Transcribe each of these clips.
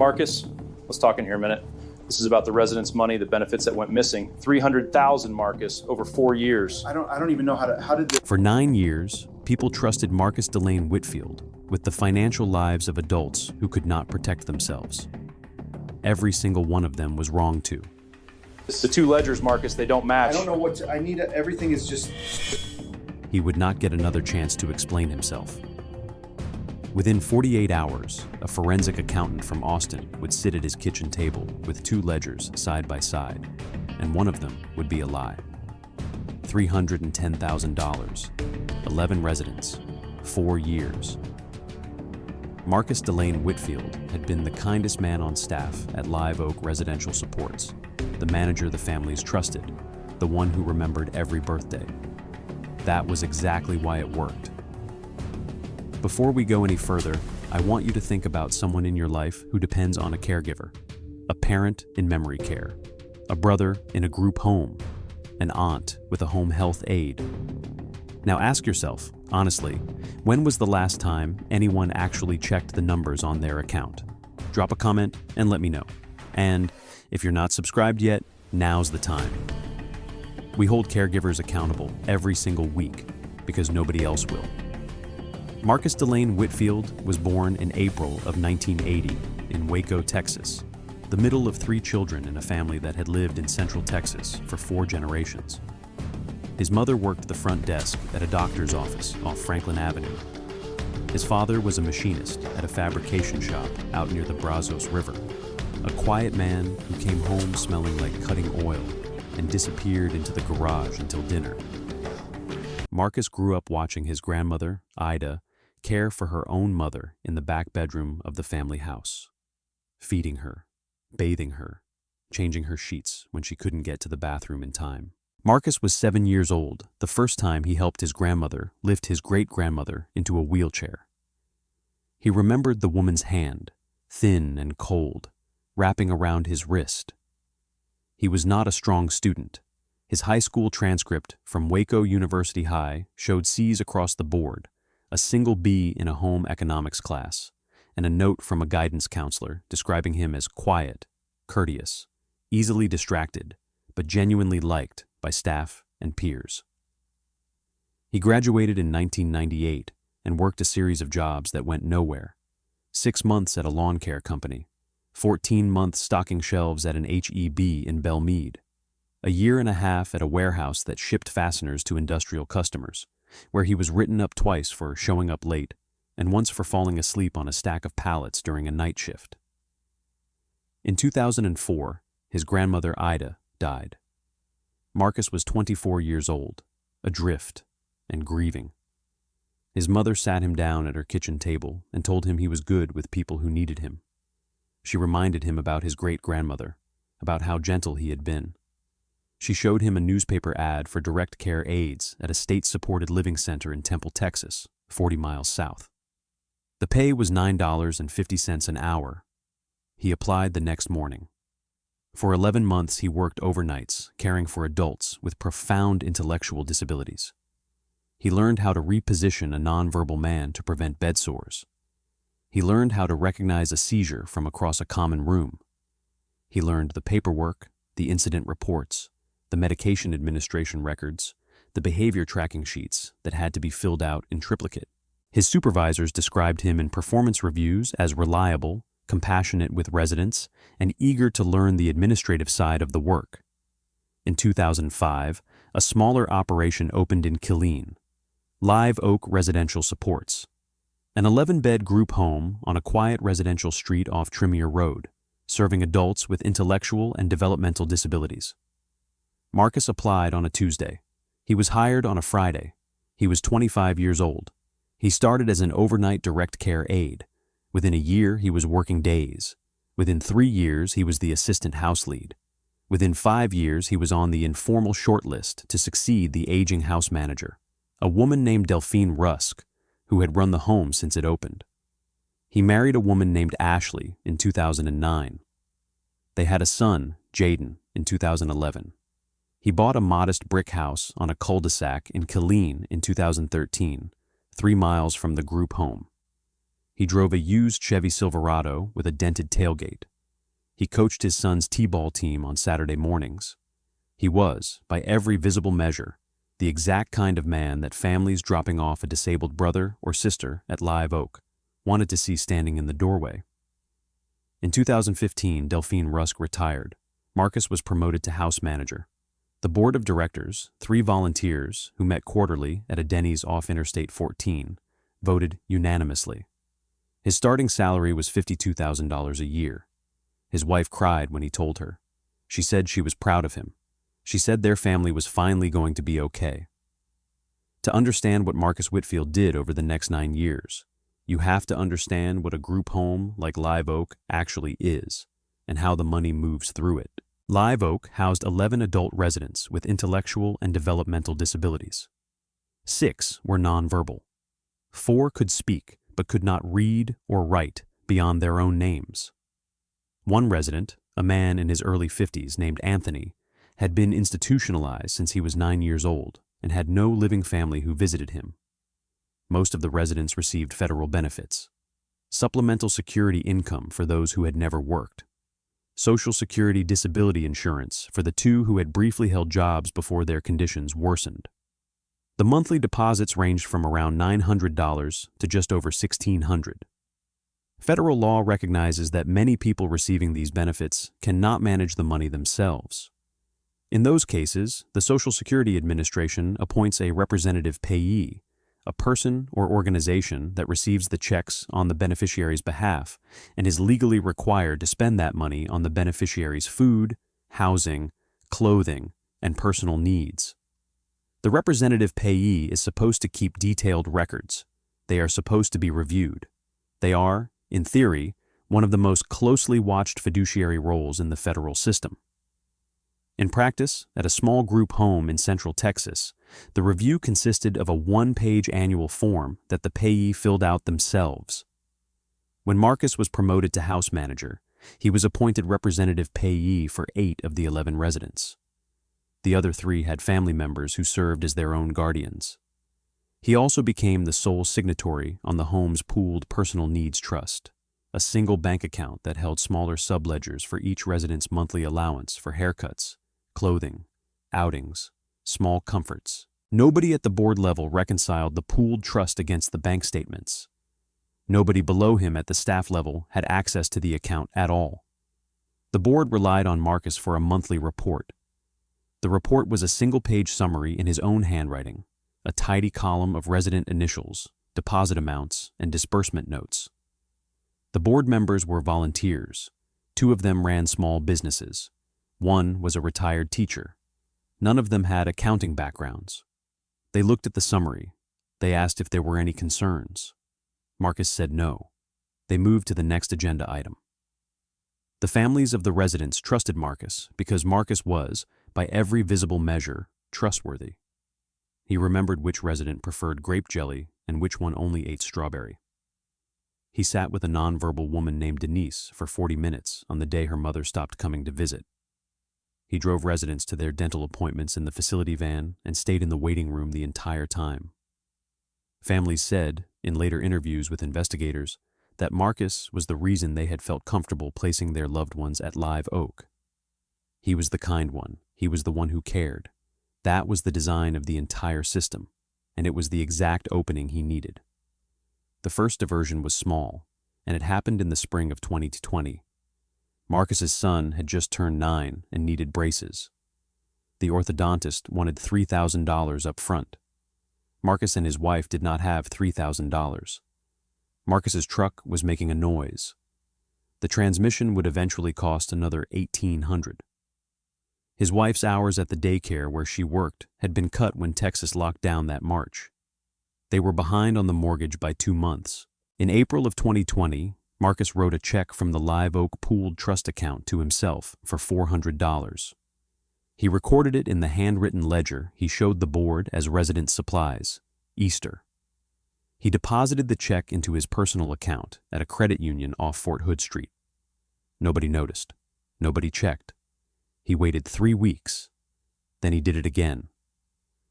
Marcus, let's talk in here a minute. This is about the residents' money, the benefits that went missing. $300,000, Marcus, over 4 years. I don't even know how did this. For 9 years, people trusted Marcus Delane Whitfield with the financial lives of adults who could not protect themselves. Every single one of them was wrong too. The two ledgers, Marcus, they don't match. I don't know what to, I need. Everything is just. He would not get another chance to explain himself. Within 48 hours, a forensic accountant from Austin would sit at his kitchen table with two ledgers side by side, and one of them would be a lie. $310,000, 11 residents, 4 years. Marcus Delane Whitfield had been the kindest man on staff at Live Oak Residential Supports, the manager the families trusted, the one who remembered every birthday. That was exactly why it worked. Before we go any further, I want you to think about someone in your life who depends on a caregiver, a parent in memory care, a brother in a group home, an aunt with a home health aide. Now ask yourself, honestly, when was the last time anyone actually checked the numbers on their account? Drop a comment and let me know. And if you're not subscribed yet, now's the time. We hold caregivers accountable every single week because nobody else will. Marcus Delane Whitfield was born in April of 1980 in Waco, Texas, the middle of 3 children in a family that had lived in Central Texas for 4 generations. His mother worked the front desk at a doctor's office off Franklin Avenue. His father was a machinist at a fabrication shop out near the Brazos River, a quiet man who came home smelling like cutting oil and disappeared into the garage until dinner. Marcus grew up watching his grandmother, Ida, care for her own mother in the back bedroom of the family house, feeding her, bathing her, changing her sheets when she couldn't get to the bathroom in time. Marcus was 7 years old the first time he helped his grandmother lift his great-grandmother into a wheelchair. He remembered the woman's hand, thin and cold, wrapping around his wrist. He was not a strong student. His high school transcript from Waco University High showed C's across the board, a single B in a home economics class, and a note from a guidance counselor describing him as quiet, courteous, easily distracted, but genuinely liked by staff and peers. He graduated in 1998 and worked a series of jobs that went nowhere. 6 months at a lawn care company, 14 months stocking shelves at an H-E-B in Belmead, a year and a half at a warehouse that shipped fasteners to industrial customers, where he was written up twice for showing up late and once for falling asleep on a stack of pallets during a night shift. In 2004, his grandmother Ida died. Marcus was 24 years old, adrift, and grieving. His mother sat him down at her kitchen table and told him he was good with people who needed him. She reminded him about his great-grandmother, about how gentle he had been. She showed him a newspaper ad for direct care aides at a state-supported living center in Temple, Texas, 40 miles south. The pay was $9.50 an hour. He applied the next morning. For 11 months, he worked overnights, caring for adults with profound intellectual disabilities. He learned how to reposition a nonverbal man to prevent bed sores. He learned how to recognize a seizure from across a common room. He learned the paperwork, the incident reports, the medication administration records, the behavior tracking sheets that had to be filled out in triplicate. His supervisors described him in performance reviews as reliable, compassionate with residents, and eager to learn the administrative side of the work. In 2005, a smaller operation opened in Killeen, Live Oak Residential Supports, an 11-bed group home on a quiet residential street off Tremere Road, serving adults with intellectual and developmental disabilities. Marcus applied on a Tuesday. He was hired on a Friday. He was 25 years old. He started as an overnight direct care aide. Within a year, he was working days. Within 3 years, he was the assistant house lead. Within 5 years, he was on the informal shortlist to succeed the aging house manager, a woman named Delphine Rusk, who had run the home since it opened. He married a woman named Ashley in 2009. They had a son, Jaden, in 2011. He bought a modest brick house on a cul-de-sac in Killeen in 2013, 3 miles from the group home. He drove a used Chevy Silverado with a dented tailgate. He coached his son's t-ball team on Saturday mornings. He was, by every visible measure, the exact kind of man that families dropping off a disabled brother or sister at Live Oak wanted to see standing in the doorway. In 2015, Delphine Rusk retired. Marcus was promoted to house manager. The board of directors, 3 volunteers who met quarterly at a Denny's off Interstate 14, voted unanimously. His starting salary was $52,000 a year. His wife cried when he told her. She said she was proud of him. She said their family was finally going to be okay. To understand what Marcus Whitfield did over the next 9 years, you have to understand what a group home like Live Oak actually is and how the money moves through it. Live Oak housed 11 adult residents with intellectual and developmental disabilities. 6 were nonverbal. 4 could speak but could not read or write beyond their own names. One resident, a man in his early 50s named Anthony, had been institutionalized since he was 9 years old and had no living family who visited him. Most of the residents received federal benefits, supplemental security income for those who had never worked, Social Security disability insurance for the 2 who had briefly held jobs before their conditions worsened. The monthly deposits ranged from around $900 to just over $1,600. Federal law recognizes that many people receiving these benefits cannot manage the money themselves. In those cases, the Social Security Administration appoints a representative payee, a person or organization that receives the checks on the beneficiary's behalf and is legally required to spend that money on the beneficiary's food, housing, clothing, and personal needs. The representative payee is supposed to keep detailed records. They are supposed to be reviewed. They are, in theory, one of the most closely watched fiduciary roles in the federal system. In practice, at a small group home in Central Texas, the review consisted of a 1-page annual form that the payee filled out themselves. When Marcus was promoted to house manager, he was appointed representative payee for 8 of the 11 residents. The other 3 had family members who served as their own guardians. He also became the sole signatory on the home's pooled personal needs trust, a single bank account that held smaller subledgers for each resident's monthly allowance for haircuts, clothing, outings, small comforts. Nobody at the board level reconciled the pooled trust against the bank statements. Nobody below him at the staff level had access to the account at all. The board relied on Marcus for a monthly report. The report was a single-page summary in his own handwriting, a tidy column of resident initials, deposit amounts, and disbursement notes. The board members were volunteers. 2 of them ran small businesses. 1 was a retired teacher. None of them had accounting backgrounds. They looked at the summary. They asked if there were any concerns. Marcus said no. They moved to the next agenda item. The families of the residents trusted Marcus because Marcus was, by every visible measure, trustworthy. He remembered which resident preferred grape jelly and which one only ate strawberry. He sat with a nonverbal woman named Denise for 40 minutes on the day her mother stopped coming to visit. He drove residents to their dental appointments in the facility van and stayed in the waiting room the entire time. Families said, in later interviews with investigators, that Marcus was the reason they had felt comfortable placing their loved ones at Live Oak. He was the kind one. He was the one who cared. That was the design of the entire system, and it was the exact opening he needed. The first diversion was small, and it happened in the spring of 2020. Marcus's son had just turned 9 and needed braces. The orthodontist wanted $3,000 up front. Marcus and his wife did not have $3,000. Marcus's truck was making a noise. The transmission would eventually cost another $1,800. His wife's hours at the daycare where she worked had been cut when Texas locked down that March. They were behind on the mortgage by 2 months. In April of 2020, Marcus wrote a check from the Live Oak pooled trust account to himself for $400. He recorded it in the handwritten ledger he showed the board as resident supplies, Easter. He deposited the check into his personal account at a credit union off Fort Hood Street. Nobody noticed. Nobody checked. He waited 3 weeks. Then he did it again.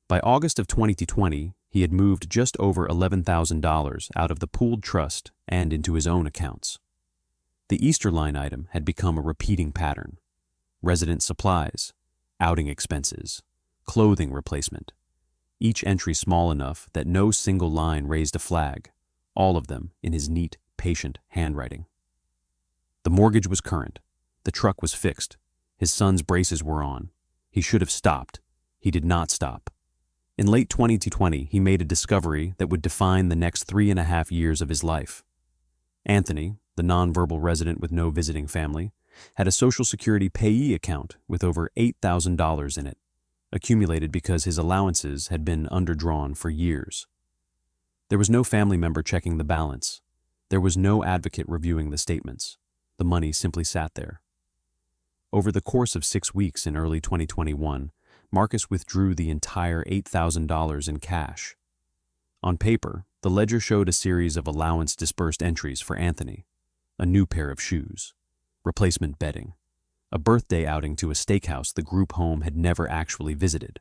By August of 2020, he had moved just over $11,000 out of the pooled trust and into his own accounts. The Easter line item had become a repeating pattern: resident supplies, outing expenses, clothing replacement, each entry small enough that no single line raised a flag, all of them in his neat, patient handwriting. The mortgage was current. The truck was fixed. His son's braces were on. He should have stopped. He did not stop. In late 2020, he made a discovery that would define the next 3.5 years of his life. Anthony, the nonverbal resident with no visiting family, had a Social Security payee account with over $8,000 in it, accumulated because his allowances had been underdrawn for years. There was no family member checking the balance. There was no advocate reviewing the statements. The money simply sat there. Over the course of 6 weeks in early 2021, Marcus withdrew the entire $8,000 in cash. On paper, the ledger showed a series of allowance-dispersed entries for Anthony: a new pair of shoes, replacement bedding, a birthday outing to a steakhouse the group home had never actually visited.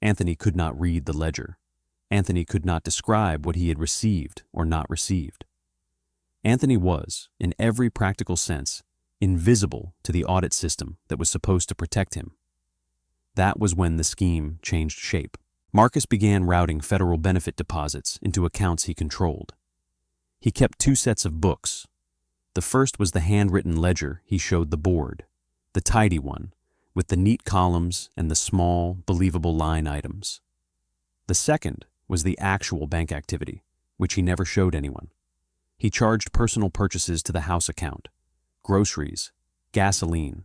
Anthony could not read the ledger. Anthony could not describe what he had received or not received. Anthony was, in every practical sense, invisible to the audit system that was supposed to protect him. That was when the scheme changed shape. Marcus began routing federal benefit deposits into accounts he controlled. He kept 2 sets of books. The first was the handwritten ledger he showed the board, the tidy one, with the neat columns and the small, believable line items. The second was the actual bank activity, which he never showed anyone. He charged personal purchases to the house account: groceries, gasoline,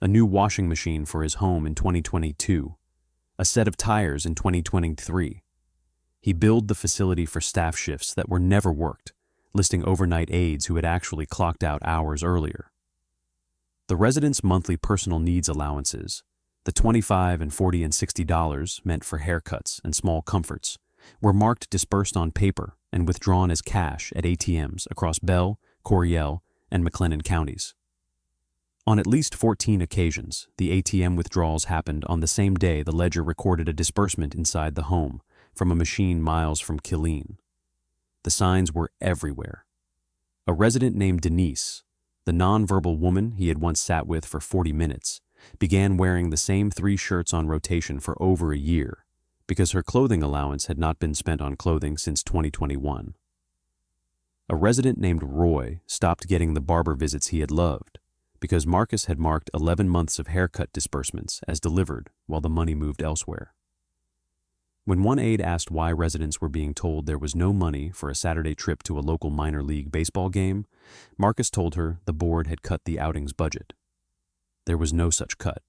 a new washing machine for his home in 2022, a set of tires in 2023. He billed the facility for staff shifts that were never worked, listing overnight aides who had actually clocked out hours earlier. The residents' monthly personal needs allowances, the $25 and $40 and $60 meant for haircuts and small comforts, were marked dispersed on paper and withdrawn as cash at ATMs across Bell, Coryell, and McLennan counties. On at least 14 occasions, the ATM withdrawals happened on the same day the ledger recorded a disbursement inside the home from a machine miles from Killeen. The signs were everywhere. A resident named Denise, the nonverbal woman he had once sat with for 40 minutes, began wearing the same 3 shirts on rotation for over a year because her clothing allowance had not been spent on clothing since 2021. A resident named Roy stopped getting the barber visits he had loved because Marcus had marked 11 months of haircut disbursements as delivered while the money moved elsewhere. When one aide asked why residents were being told there was no money for a Saturday trip to a local minor league baseball game, Marcus told her the board had cut the outing's budget. There was no such cut.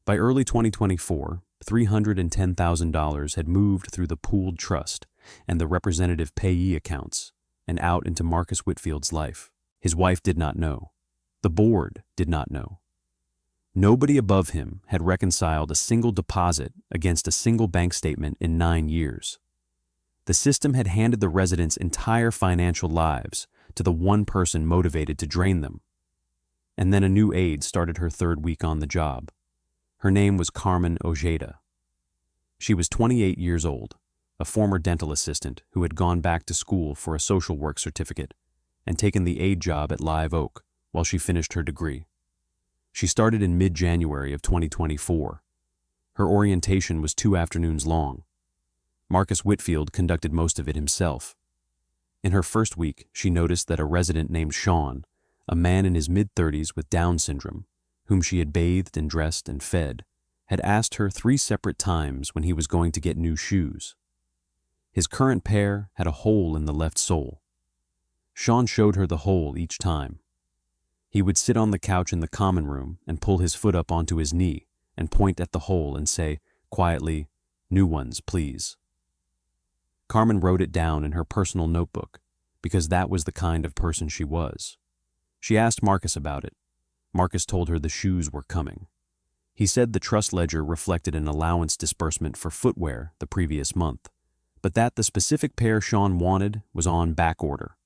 By early 2024, $310,000 had moved through the pooled trust and the representative payee accounts and out into Marcus Whitfield's life. His wife did not know. The board did not know. Nobody above him had reconciled a single deposit against a single bank statement in 9 years. The system had handed the residents' entire financial lives to the one person motivated to drain them. And then a new aide started her 3rd week on the job. Her name was Carmen Ojeda. She was 28 years old, a former dental assistant who had gone back to school for a social work certificate and taken the aide job at Live Oak while she finished her degree. She started in mid-January of 2024. Her orientation was 2 afternoons long. Marcus Whitfield conducted most of it himself. In her first week, she noticed that a resident named Sean, a man in his mid-30s with Down syndrome, whom she had bathed and dressed and fed, had asked her 3 separate times when he was going to get new shoes. His current pair had a hole in the left sole. Sean showed her the hole each time. He would sit on the couch in the common room and pull his foot up onto his knee and point at the hole and say, quietly, "New ones, please." Carmen wrote it down in her personal notebook because that was the kind of person she was. She asked Marcus about it. Marcus told her the shoes were coming. He said the trust ledger reflected an allowance disbursement for footwear the previous month, but that the specific pair Sean wanted was on back order.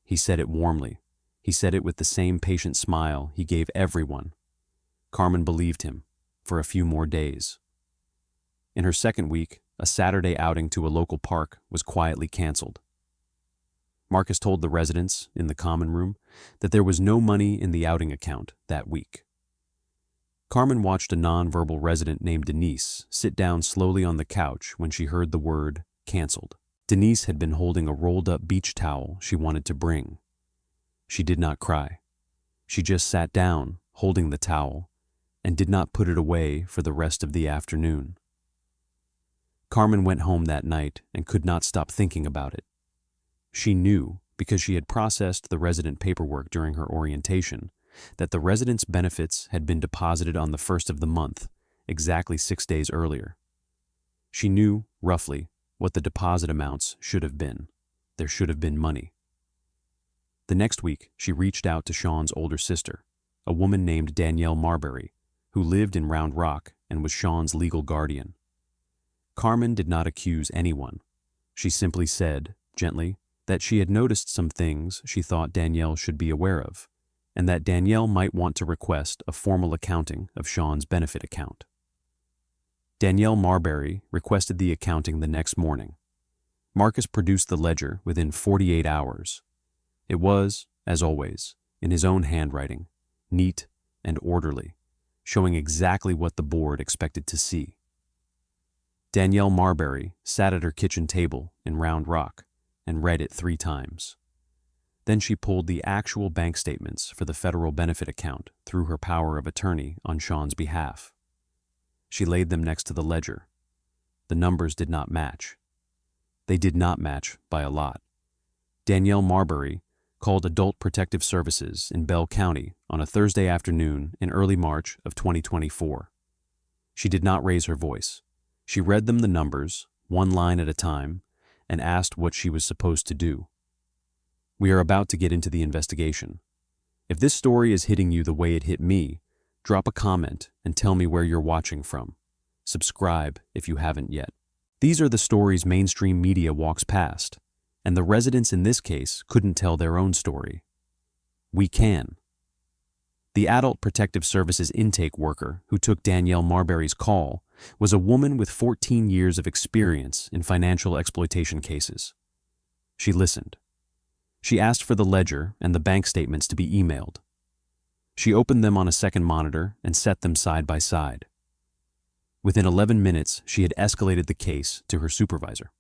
He said it warmly. He said it with the same patient smile he gave everyone. Carmen believed him for a few more days. In her 2nd week, a Saturday outing to a local park was quietly canceled. Marcus told the residents in the common room that there was no money in the outing account that week. Carmen watched a non-verbal resident named Denise sit down slowly on the couch when she heard the word canceled. Denise had been holding a rolled-up beach towel she wanted to bring. She did not cry. She just sat down, holding the towel, and did not put it away for the rest of the afternoon. Carmen went home that night and could not stop thinking about it. She knew, because she had processed the resident paperwork during her orientation, that the resident's benefits had been deposited on the 1st of the month, exactly 6 days earlier. She knew, roughly, what the deposit amounts should have been. There should have been money. The next week, she reached out to Sean's older sister, a woman named Danielle Marbury, who lived in Round Rock and was Sean's legal guardian. Carmen did not accuse anyone. She simply said, gently, that she had noticed some things she thought Danielle should be aware of, and that Danielle might want to request a formal accounting of Sean's benefit account. Danielle Marbury requested the accounting the next morning. Marcus produced the ledger within 48 hours. It was, as always, in his own handwriting, neat and orderly, showing exactly what the board expected to see. Danielle Marbury sat at her kitchen table in Round Rock and read it 3 times. Then she pulled the actual bank statements for the federal benefit account through her power of attorney on Sean's behalf. She laid them next to the ledger. The numbers did not match. They did not match by a lot. Danielle Marbury called Adult Protective Services in Bell County on a Thursday afternoon in early March of 2024. She did not raise her voice. She read them the numbers, one line at a time, and asked what she was supposed to do. We are about to get into the investigation. If this story is hitting you the way it hit me, drop a comment and tell me where you're watching from. Subscribe if you haven't yet. These are the stories mainstream media walks past, and the residents in this case couldn't tell their own story. We can. The Adult Protective Services intake worker who took Danielle Marbury's call was a woman with 14 years of experience in financial exploitation cases. She listened. She asked for the ledger and the bank statements to be emailed. She opened them on a second monitor and set them side by side. Within 11 minutes, she had escalated the case to her supervisor.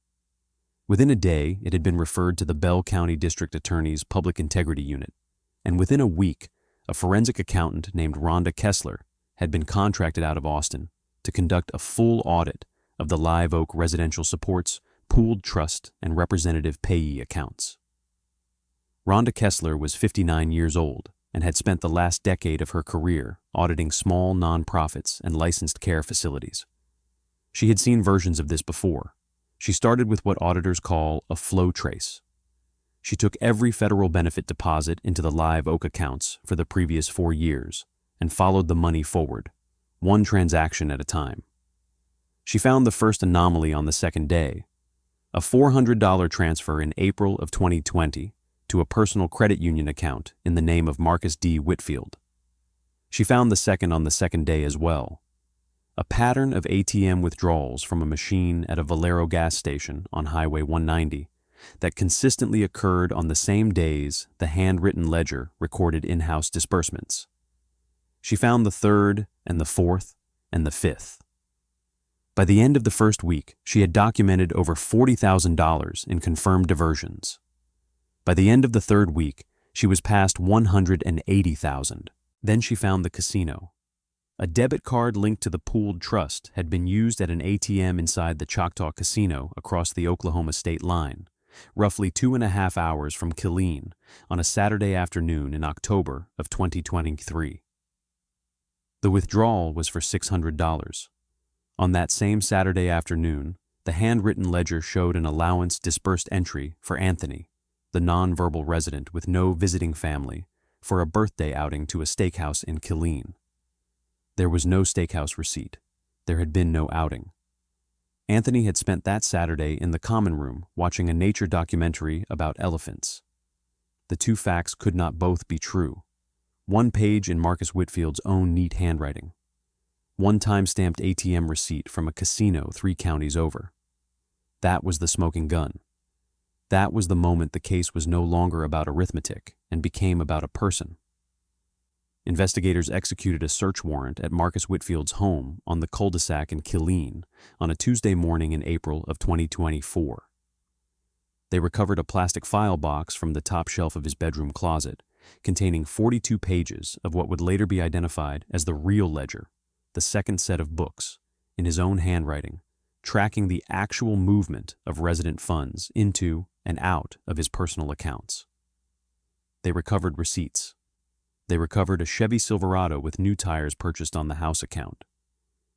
Within a day, it had been referred to the Bell County District Attorney's Public Integrity Unit, and within a week, a forensic accountant named Rhonda Kessler had been contracted out of Austin to conduct a full audit of the Live Oak Residential Support's pooled trust and representative payee accounts. Rhonda Kessler was 59 years old and had spent the last decade of her career auditing small nonprofits and licensed care facilities. She had seen versions of this before. She started with what auditors call a flow trace. She took every federal benefit deposit into the Live Oak accounts for the previous 4 years and followed the money forward, one transaction at a time. She found the first anomaly on the second day, a $400 transfer in April of 2020 to a personal credit union account in the name of Marcus D. Whitfield. She found the second on the second day as well, a pattern of ATM withdrawals from a machine at a Valero gas station on Highway 190 that consistently occurred on the same days the handwritten ledger recorded in-house disbursements. She found the third and the fourth and the fifth. By the end of the first week, she had documented over $40,000 in confirmed diversions. By the end of the third week, she was past $180,000. Then she found the casino. A debit card linked to the pooled trust had been used at an ATM inside the Choctaw Casino across the Oklahoma state line, roughly 2.5 hours from Killeen, on a Saturday afternoon in October of 2023. The withdrawal was for $600. On that same Saturday afternoon, the handwritten ledger showed an allowance disbursed entry for Anthony, the nonverbal resident with no visiting family, for a birthday outing to a steakhouse in Killeen. There was no steakhouse receipt. There had been no outing. Anthony had spent that Saturday in the common room watching a nature documentary about elephants. The two facts could not both be true. One page in Marcus Whitfield's own neat handwriting. One time-stamped ATM receipt from a casino 3 counties over. That was the smoking gun. That was the moment the case was no longer about arithmetic and became about a person. Investigators executed a search warrant at Marcus Whitfield's home on the cul-de-sac in Killeen on a Tuesday morning in April of 2024. They recovered a plastic file box from the top shelf of his bedroom closet, containing 42 pages of what would later be identified as the real ledger, the second set of books, in his own handwriting, tracking the actual movement of resident funds into and out of his personal accounts. They recovered receipts. They recovered a Chevy Silverado with new tires purchased on the house account.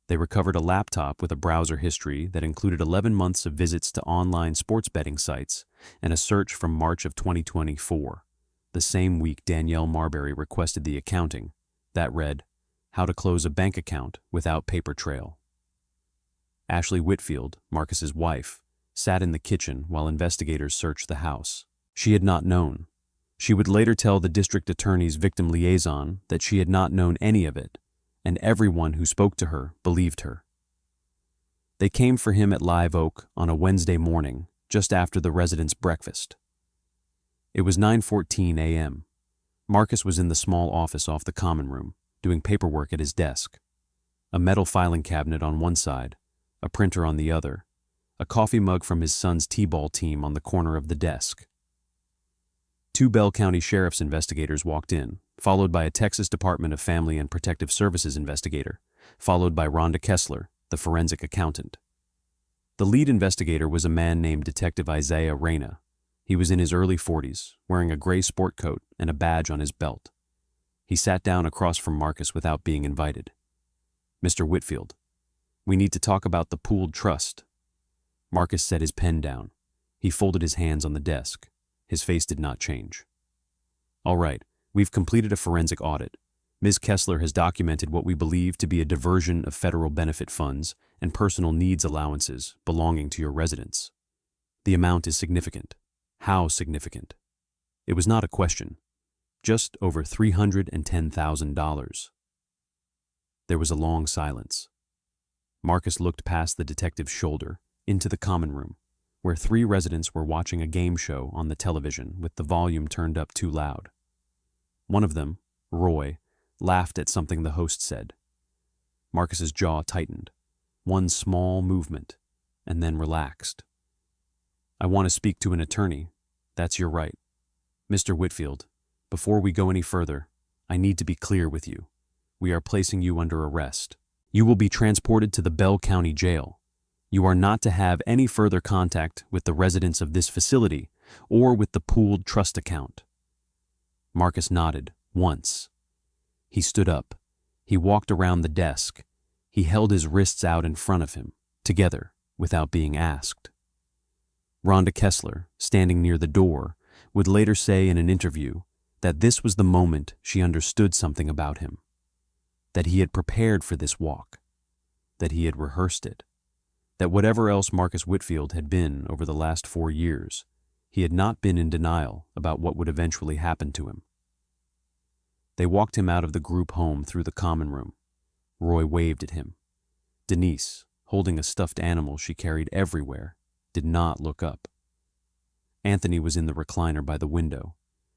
They recovered a laptop with a browser history that included 11 months of visits to online sports betting sites and a search from March of 2024, the same week Danielle Marbury requested the accounting that read, "How to close a bank account without paper trail." Ashley Whitfield, Marcus's wife, sat in the kitchen while investigators searched the house. She had not known. She would later tell the district attorney's victim liaison that she had not known any of it, and everyone who spoke to her believed her. They came for him at Live Oak on a Wednesday morning, just after the residents' breakfast. It was 9:14 a.m. Marcus was in the small office off the common room, doing paperwork at his desk. A metal filing cabinet on one side, a printer on the other, a coffee mug from his son's t-ball team on the corner of the desk. Two Bell County Sheriff's investigators walked in, followed by a Texas Department of Family and Protective Services investigator, followed by Rhonda Kessler, the forensic accountant. The lead investigator was a man named Detective Isaiah Reyna. He was in his early 40s, wearing a gray sport coat and a badge on his belt. He sat down across from Marcus without being invited. "Mr. Whitfield, we need to talk about the pooled trust." Marcus set his pen down. He folded his hands on the desk. His face did not change. "All right, we've completed a forensic audit. Ms. Kessler has documented what we believe to be a diversion of federal benefit funds and personal needs allowances belonging to your residence. The amount is significant. How significant?" It was not a question. Just over $310,000. There was a long silence. Marcus looked past the detective's shoulder into the common room, where 3 residents were watching a game show on the television with the volume turned up too loud. One of them, Roy, laughed at something the host said. Marcus's jaw tightened, one small movement, and then relaxed. "I want to speak to an attorney. That's your right. Mr. Whitfield, before we go any further, I need to be clear with you. We are placing you under arrest. You will be transported to the Bell County Jail. You are not to have any further contact with the residents of this facility or with the pooled trust account." Marcus nodded, once. He stood up. He walked around the desk. He held his wrists out in front of him, together, without being asked. Rhonda Kessler, standing near the door, would later say in an interview that this was the moment she understood something about him, that he had prepared for this walk, that he had rehearsed it, that whatever else Marcus Whitfield had been over the last 4 years, he had not been in denial about what would eventually happen to him. They walked him out of the group home through the common room. Roy waved at him. Denise, holding a stuffed animal she carried everywhere, did not look up. Anthony was in the recliner by the window.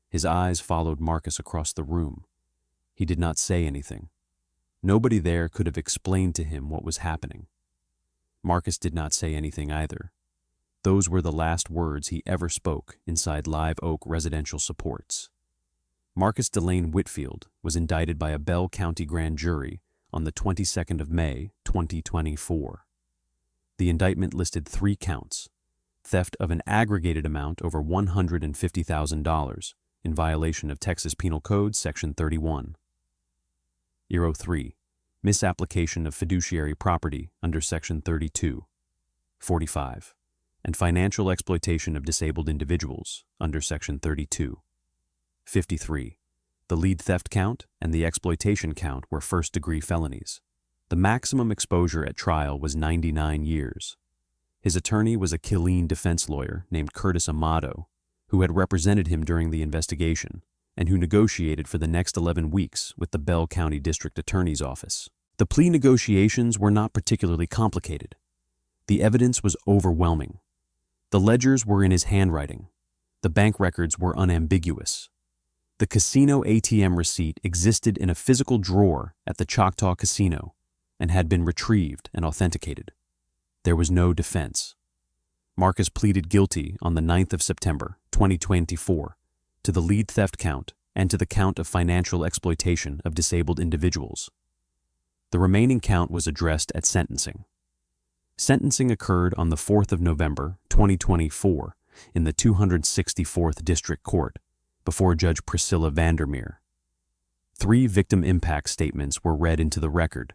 His eyes followed Marcus across the room. He did not say anything. Nobody there could have explained to him what was happening. Marcus did not say anything either. Those were the last words he ever spoke inside Live Oak Residential Supports. Marcus Delane Whitfield was indicted by a Bell County grand jury on the 22nd of May, 2024. The indictment listed 3 counts: theft of an aggregated amount over $150,000 in violation of Texas Penal Code Section 31. 3. Misapplication of fiduciary property under Section 32. 45. And financial exploitation of disabled individuals under Section 32. 53. The lead theft count and the exploitation count were first-degree felonies. The maximum exposure at trial was 99 years. His attorney was a Killeen defense lawyer named Curtis Amato, who had represented him during the investigation and who negotiated for the next 11 weeks with the Bell County District Attorney's Office. The plea negotiations were not particularly complicated. The evidence was overwhelming. The ledgers were in his handwriting. The bank records were unambiguous. The casino ATM receipt existed in a physical drawer at the Choctaw Casino and had been retrieved and authenticated. There was no defense. Marcus pleaded guilty on the 9th of September, 2024, to the lead theft count and to the count of financial exploitation of disabled individuals. The remaining count was addressed at sentencing. Sentencing occurred on the 4th of November, 2024, in the 264th District Court, before Judge Priscilla Vandermeer. 3 victim impact statements were read into the record.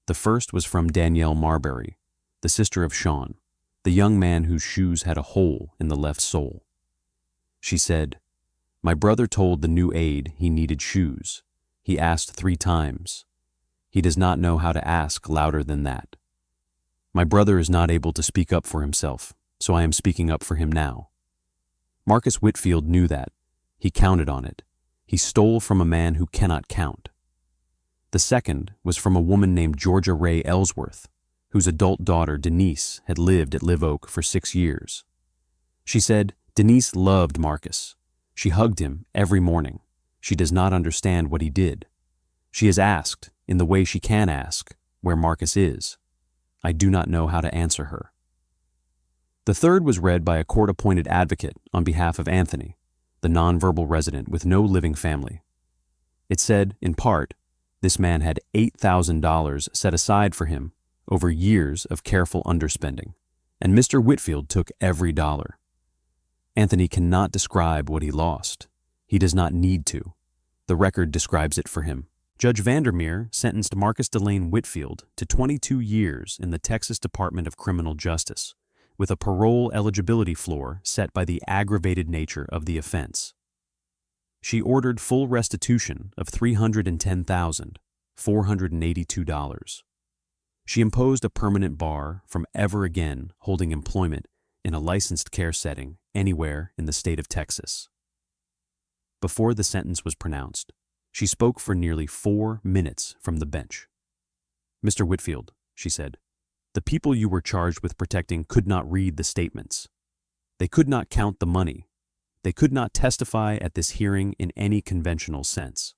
The first was from Danielle Marbury, the sister of Sean, the young man whose shoes had a hole in the left sole. She said, "My brother told the new aide he needed shoes. He asked 3 times. He does not know how to ask louder than that. My brother is not able to speak up for himself, so I am speaking up for him now." Marcus Whitfield knew that. He counted on it. He stole from a man who cannot count. The second was from a woman named Georgia Ray Ellsworth, whose adult daughter Denise had lived at Live Oak for 6 years. She said Denise loved Marcus. She hugged him every morning. She does not understand what he did. She has asked, in the way she can ask, where Marcus is. I do not know how to answer her. The third was read by a court-appointed advocate on behalf of Anthony, the nonverbal resident with no living family. It said, in part, this man had $8,000 set aside for him over years of careful underspending, and Mr. Whitfield took every dollar. Anthony cannot describe what he lost. He does not need to. The record describes it for him. Judge Vandermeer sentenced Marcus Delane Whitfield to 22 years in the Texas Department of Criminal Justice, with a parole eligibility floor set by the aggravated nature of the offense. She ordered full restitution of $310,482. She imposed a permanent bar from ever again holding employment in a licensed care setting anywhere in the state of Texas. Before the sentence was pronounced, she spoke for nearly 4 minutes from the bench. "Mr. Whitfield," she said, "the people you were charged with protecting could not read the statements. They could not count the money. They could not testify at this hearing in any conventional sense.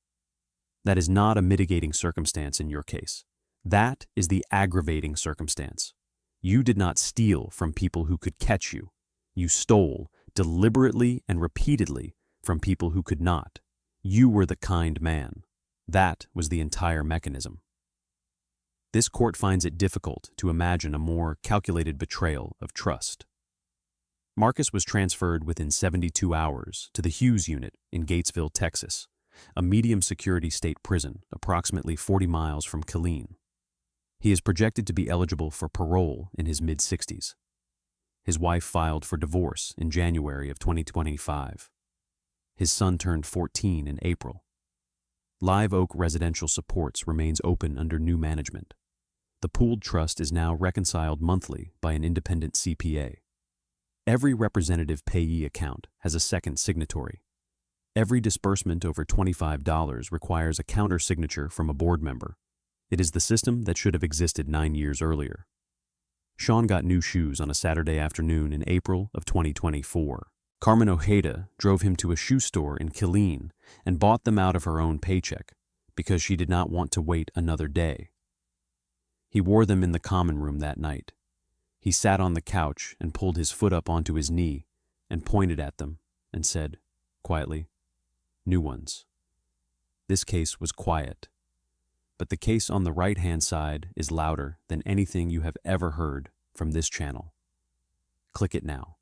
That is not a mitigating circumstance in your case. That is the aggravating circumstance. You did not steal from people who could catch you. You stole deliberately and repeatedly from people who could not. You were the kind man. That was the entire mechanism." This court finds it difficult to imagine a more calculated betrayal of trust. Marcus was transferred within 72 hours to the Hughes Unit in Gatesville, Texas, a medium-security state prison approximately 40 miles from Killeen. He is projected to be eligible for parole in his mid-60s. His wife filed for divorce in January of 2025. His son turned 14 in April. Live Oak Residential Supports remains open under new management. The pooled trust is now reconciled monthly by an independent CPA. Every representative payee account has a second signatory. Every disbursement over $25 requires a counter-signature from a board member. It is the system that should have existed 9 years earlier. Sean got new shoes on a Saturday afternoon in April of 2024. Carmen Ojeda drove him to a shoe store in Killeen and bought them out of her own paycheck because she did not want to wait another day. He wore them in the common room that night. He sat on the couch and pulled his foot up onto his knee and pointed at them and said, quietly, "New ones." This case was quiet, but the case on the right-hand side is louder than anything you have ever heard from this channel. Click it now.